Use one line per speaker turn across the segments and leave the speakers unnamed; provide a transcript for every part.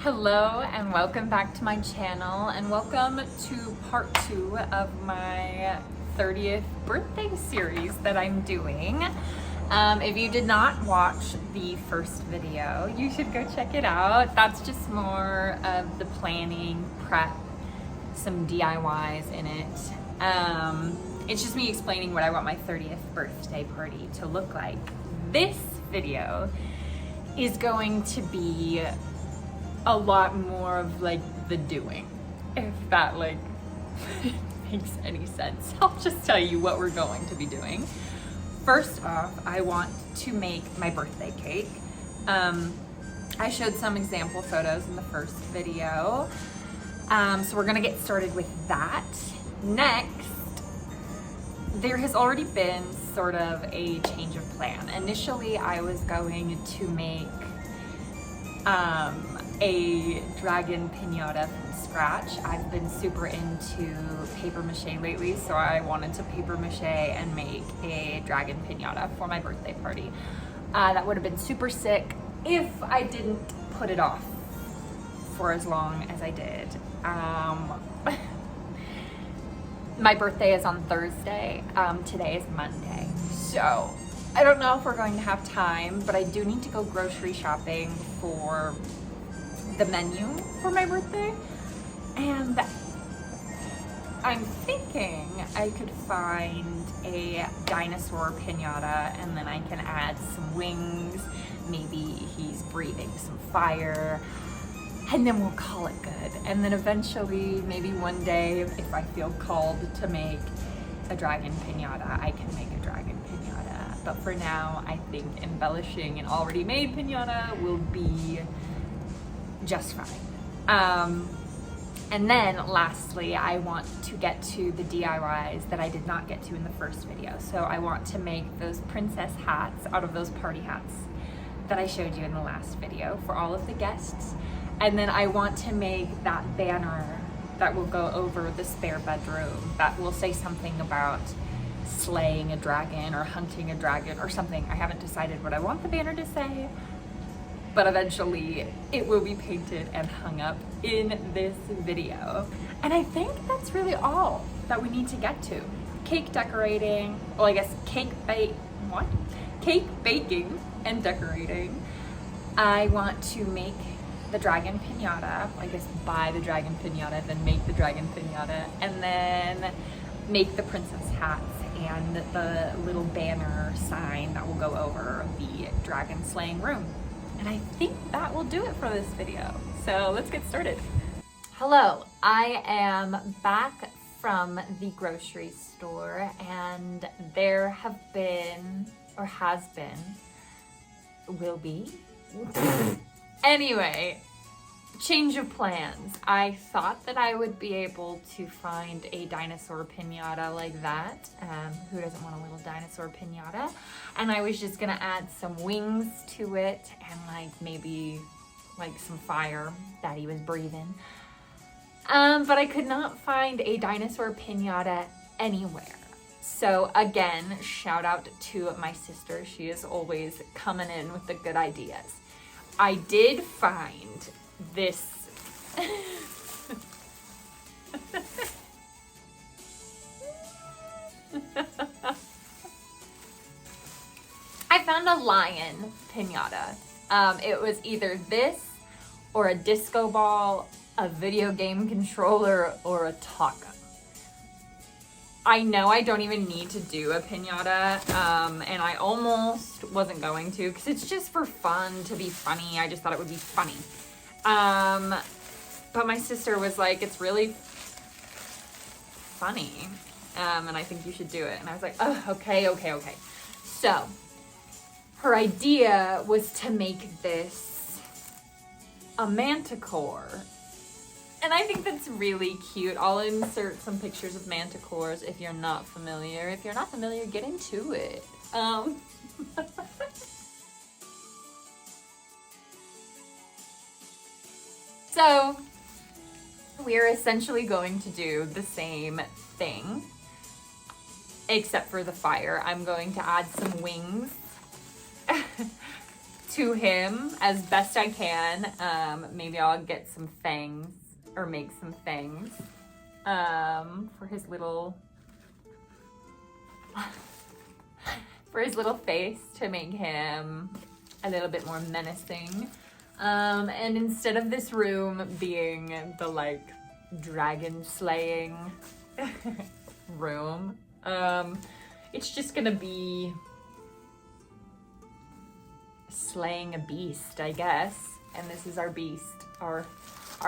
Hello and welcome back to my channel and welcome to part 2 of my 30th birthday series that I'm doing. If you did not watch the first video, you should go check it out. That's just more of the planning, prep, some DIYs in it. It's just me explaining what I want my 30th birthday party to look like. This video is going to be a lot more of like the doing, if that like makes any sense. I'll just tell you what we're going to be doing. First off, I want to make my birthday cake. I showed some example photos in the first video. So we're gonna get started with that. Next, there has already been sort of a change of plan. Initially, I was going to make a dragon piñata from scratch. I've been super into paper mache lately, so I wanted to paper mache and make a dragon piñata for my birthday party. That would have been super sick if I didn't put it off for as long as I did. My birthday is on Thursday. Today is Monday. So I don't know if we're going to have time, but I do need to go grocery shopping for the menu for my birthday. And I'm thinking I could find a dinosaur piñata and then I can add some wings. Maybe he's breathing some fire. And then we'll call it good. And then eventually, maybe one day, if I feel called to make a dragon piñata, I can make a dragon piñata. But for now, I think embellishing an already made piñata will be just fine. And then lastly, I want to get to the DIYs that I did not get to in the first video. So I want to make those princess hats out of those party hats that I showed you in the last video for all of the guests. And then I want to make that banner that will go over the spare bedroom that will say something about slaying a dragon or hunting a dragon or something. I haven't decided what I want the banner to say, but eventually it will be painted and hung up in this video. And I think that's really all that we need to get to. Cake decorating, well, I guess cake baking and decorating. I want to make the dragon piñata, I guess buy the dragon piñata, then make the dragon piñata, and then make the princess hats and the little banner sign that will go over the dragon slaying room. And I think that will do it for this video. So let's get started. Hello, I am back from the grocery store and there have been, or has been, will be, anyway, change of plans. I thought that I would be able to find a dinosaur piñata like that. Who doesn't want a little dinosaur piñata? And I was just gonna add some wings to it and like maybe like some fire that he was breathing. But I could not find a dinosaur piñata anywhere. So again, shout out to my sister. She is always coming in with the good ideas. I did find this I found a lion piñata. It was either this or a disco ball, a video game controller, or a taco. I know I don't even need to do a piñata, and I almost wasn't going to because it's just for fun, to be funny. I just thought it would be funny. But my sister was like, it's really funny, and I think you should do it. And I was like, oh, okay. So her idea was to make this a manticore. And I think that's really cute. I'll insert some pictures of manticores if you're not familiar. If you're not familiar, get into it. So we're essentially going to do the same thing, except for the fire. I'm going to add some wings to him as best I can. Maybe I'll get some things or make some things for his little face to make him a little bit more menacing. And instead of this room being the like dragon slaying room, it's just gonna be slaying a beast, I guess. And this is our beast, our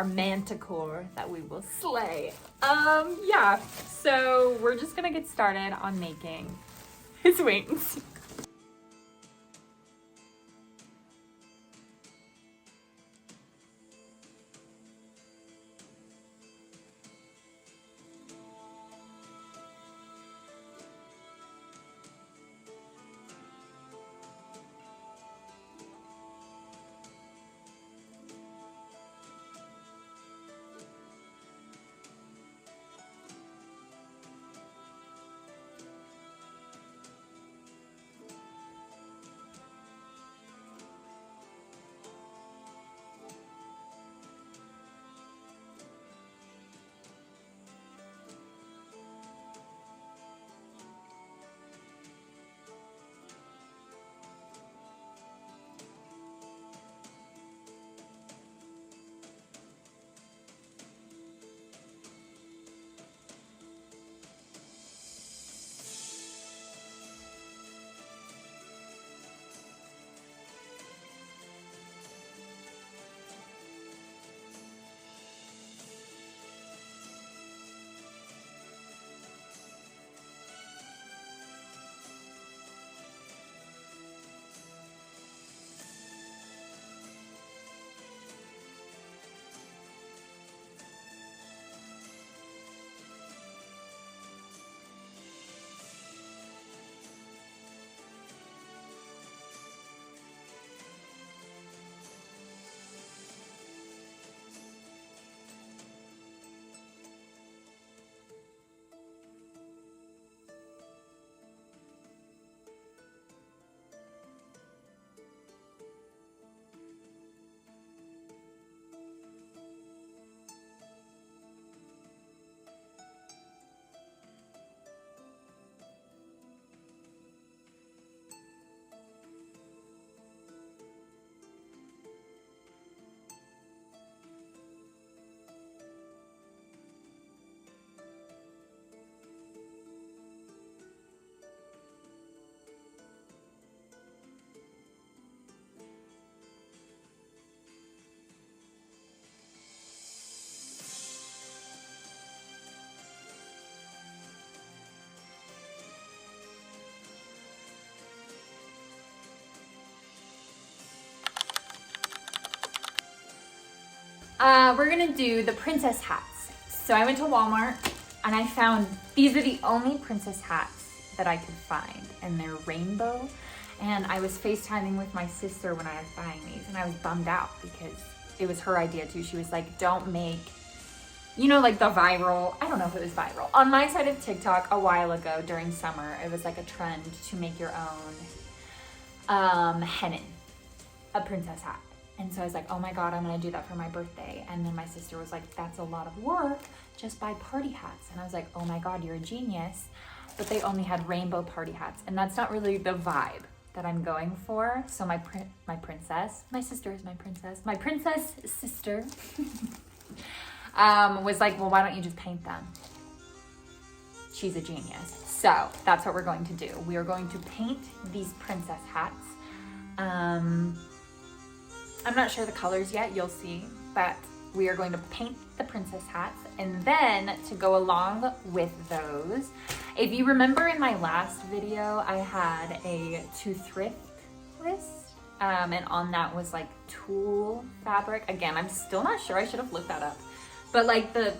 manticore that we will slay. Yeah, so we're just gonna get started on making his wings. We're gonna do the princess hats. So I went to Walmart and I found, these are the only princess hats that I could find, and they're rainbow. And I was FaceTiming with my sister when I was buying these, and I was bummed out because it was her idea too. She was like, don't make, you know, like the viral, I don't know if it was viral. On my side of TikTok a while ago during summer, it was like a trend to make your own henna, a princess hat. And so I was like, oh my God, I'm gonna do that for my birthday. And then my sister was like, that's a lot of work, just buy party hats. And I was like, oh my God, you're a genius. But they only had rainbow party hats, and that's not really the vibe that I'm going for. So my princess, my sister is my princess sister was like, well, why don't you just paint them? She's a genius. So that's what we're going to do. We are going to paint these princess hats. I'm not sure the colors yet, you'll see, but we are going to paint the princess hats. And then to go along with those, if you remember in my last video, I had a to thrift list, and on that was like tulle fabric. Again, I'm still not sure, I should have looked that up. But like the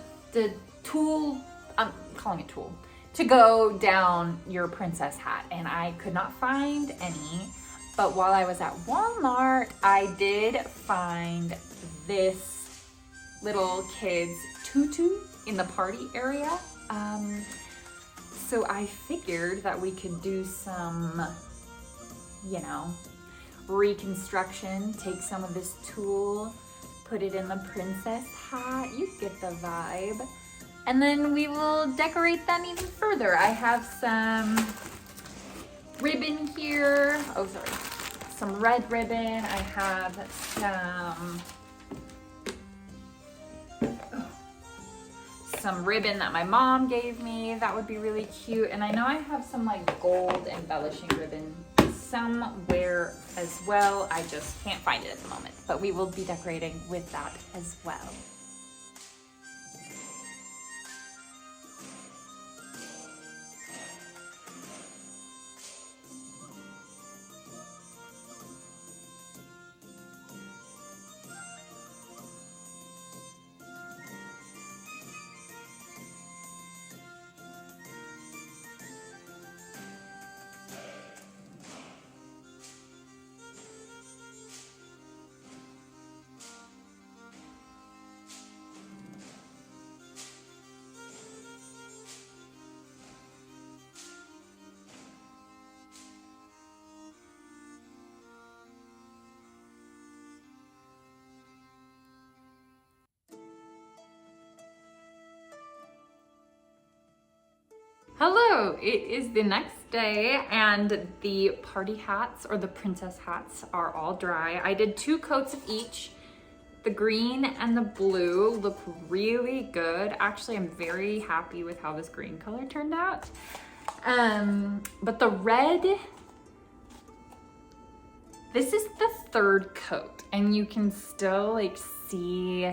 tulle, I'm calling it tulle, to go down your princess hat, and I could not find any. But while I was at Walmart, I did find this little kid's tutu in the party area. So I figured that we could do some, you know, reconstruction. Take some of this tulle, put it in the princess hat. You get the vibe. And then we will decorate them even further. I have some ribbon here. Oh, sorry. Some red ribbon. I have some ribbon that my mom gave me. That would be really cute. And I know I have some like gold embellishing ribbon somewhere as well. I just can't find it at the moment, but we will be decorating with that as well. Hello, it is the next day and the party hats or the princess hats are all dry. I did 2 coats of each. The green and the blue look really good. Actually, I'm very happy with how this green color turned out. But the red, this is the 3rd coat and you can still like see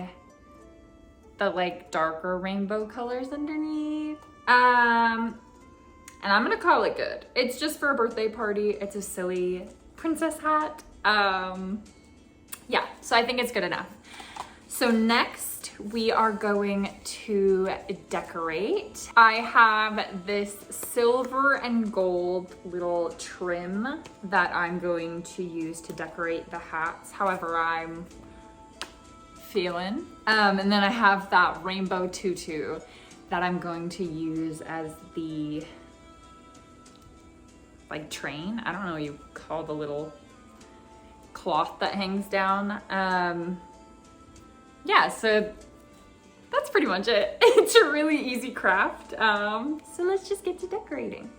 the like darker rainbow colors underneath. And I'm gonna call it good. It's just for a birthday party. It's a silly princess hat. Yeah, so I think it's good enough. So next we are going to decorate. I have this silver and gold little trim that I'm going to use to decorate the hats however I'm feeling. And then I have that rainbow tutu that I'm going to use as the like train. I don't know what you call the little cloth that hangs down. Yeah, so that's pretty much it. It's a really easy craft. So let's just get to decorating.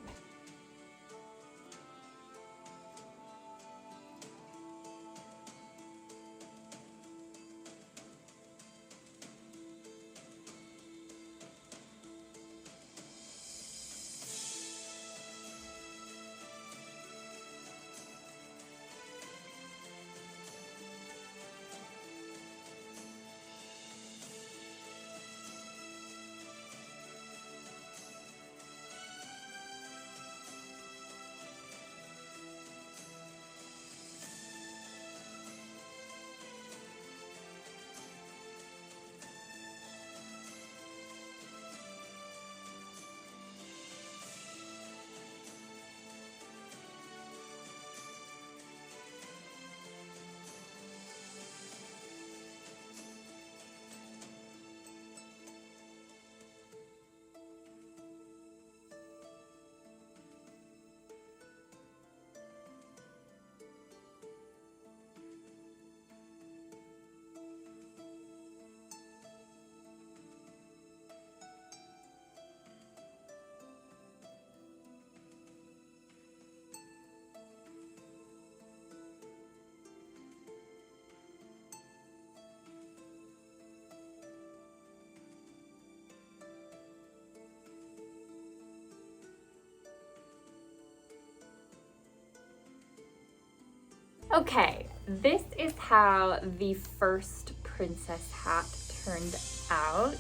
Okay, this is how the first princess hat turned out.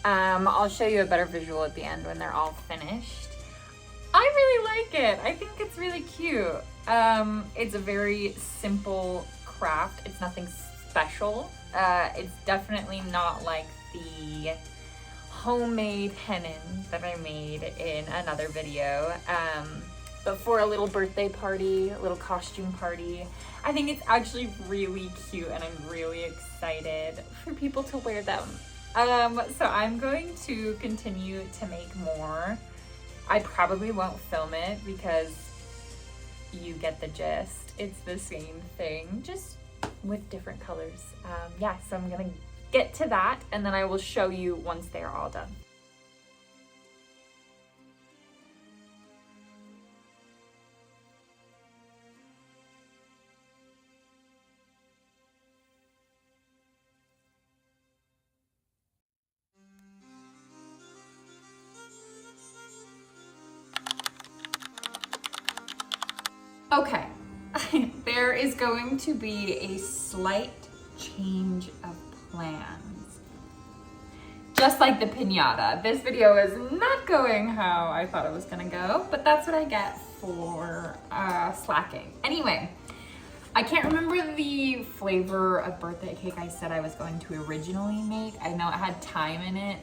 I'll show you a better visual at the end when they're all finished. I really like it. I think it's really cute. It's a very simple craft. It's nothing special. It's definitely not like the homemade hennin that I made in another video. But for a little birthday party, a little costume party, I think it's actually really cute and I'm really excited for people to wear them. So I'm going to continue to make more. I probably won't film it because you get the gist. it's the same thing, just with different colors. Yeah, so I'm gonna get to that and then I will show you once they're all done. Okay, there is going to be a slight change of plans. Just like the piñata, this video is not going how I thought it was gonna go, but that's what I get for slacking. Anyway, I can't remember the flavor of birthday cake I said I was going to originally make. I know it had thyme in it.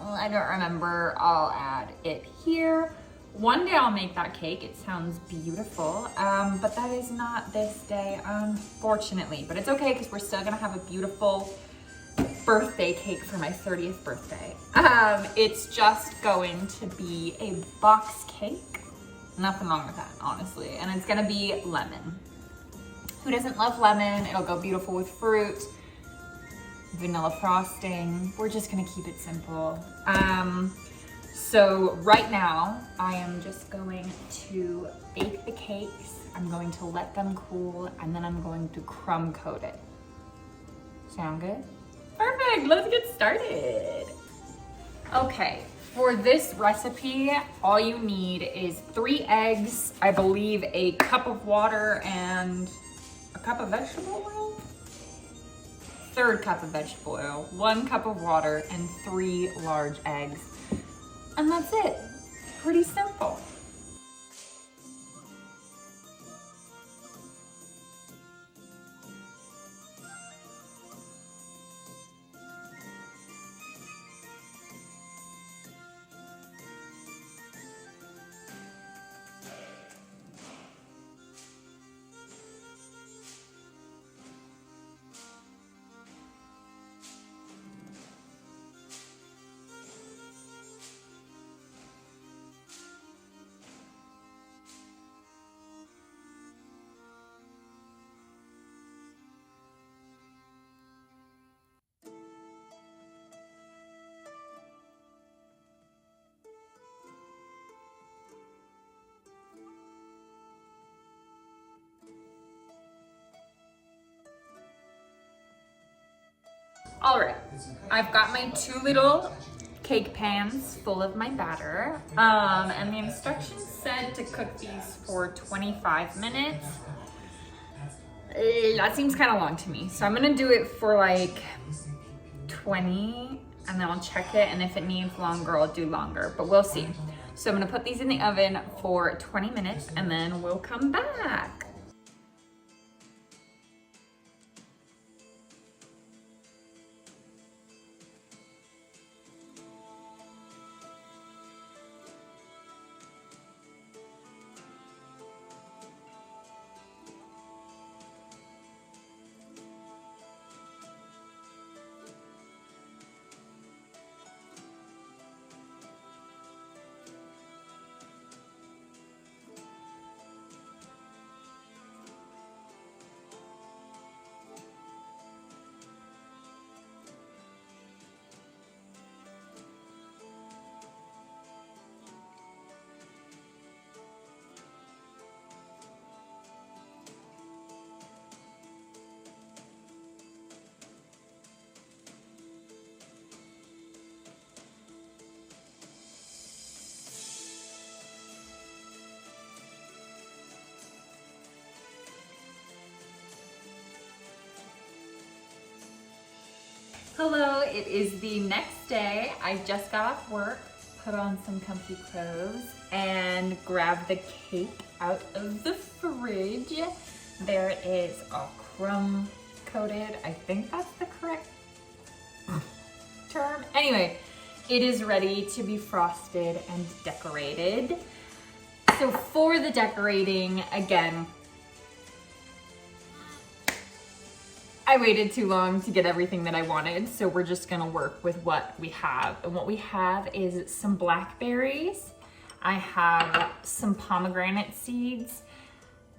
I don't remember. I'll add it here. One day I'll make that cake. It sounds beautiful, but that is not this day, unfortunately. But it's okay because we're still gonna have a beautiful birthday cake for my 30th birthday. It's just going to be a box cake. Nothing wrong with that, honestly. And it's gonna be lemon. Who doesn't love lemon? It'll go beautiful with fruit, vanilla frosting. We're just gonna keep it simple. So right now, I am just going to bake the cakes. I'm going to let them cool, and then I'm going to crumb coat it. Sound good? Perfect, let's get started. Okay, for this recipe, all you need is 3 eggs, I believe a cup of water, and a cup of vegetable oil? 1/3 cup of vegetable oil, 1 cup of water, and 3 large eggs. And that's it. Pretty simple. All right, I've got my 2 little cake pans full of my batter, and the instructions said to cook these for 25 minutes. That seems kind of long to me, so I'm gonna do it for like 20, and then I'll check it, and if it needs longer, I'll do longer, but we'll see. So I'm gonna put these in the oven for 20 minutes, and then we'll come back. Hello, it is the next day. I just got off work, put on some comfy clothes, and grabbed the cake out of the fridge. There it is, all crumb coated. I think that's the correct term. Anyway, it is ready to be frosted and decorated. So for the decorating, again, I waited too long to get everything that I wanted, so we're just gonna work with what we have. And what we have is some blackberries. I have some pomegranate seeds.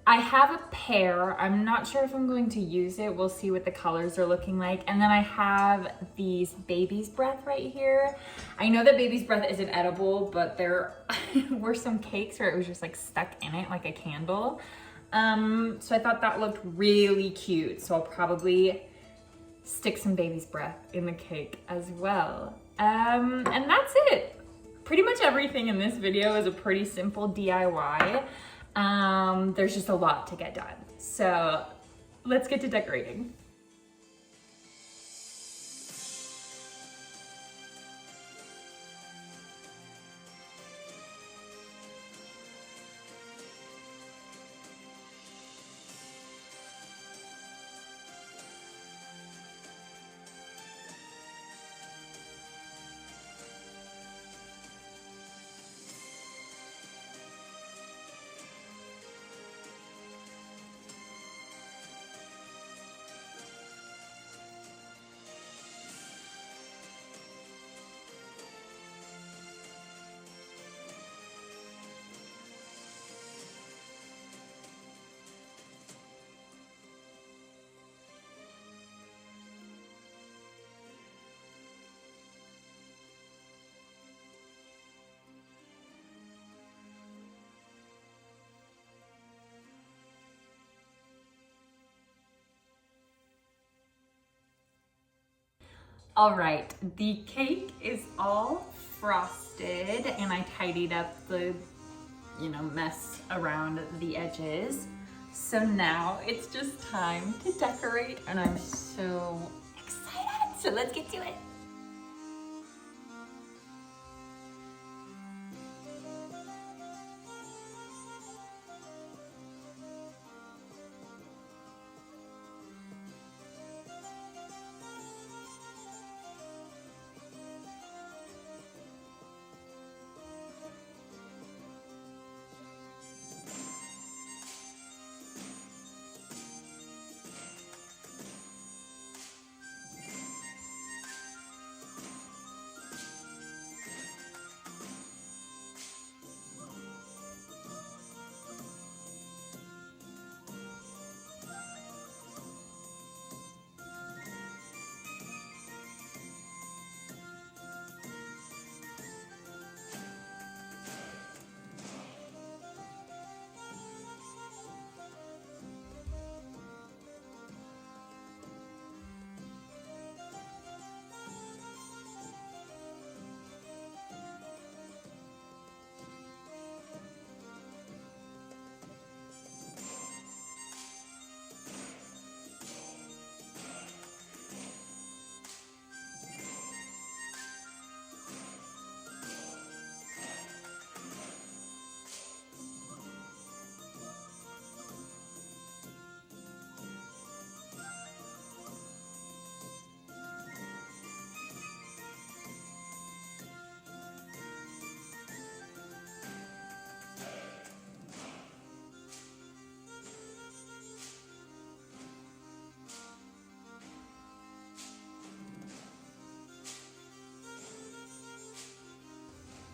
I have a pear. I'm not sure if I'm going to use it. We'll see what the colors are looking like. And then I have these baby's breath right here. I know that baby's breath isn't edible, but there were some cakes where it was just like stuck in it like a candle. So I thought that looked really cute. So I'll probably stick some baby's breath in the cake as well. And that's it. Pretty much everything in this video is a pretty simple DIY. There's just a lot to get done. So let's get to decorating. All right, the cake is all frosted and I tidied up the, mess around the edges. So now it's just time to decorate and I'm so excited. So let's get to it.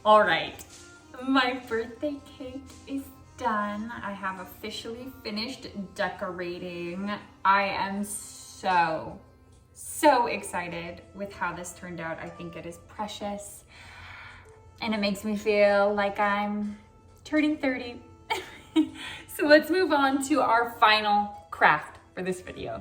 All right, my birthday cake is done. I have officially finished decorating. I am so excited with how this turned out. I think it is precious and it makes me feel like I'm turning 30. So let's move on to our final craft for this video.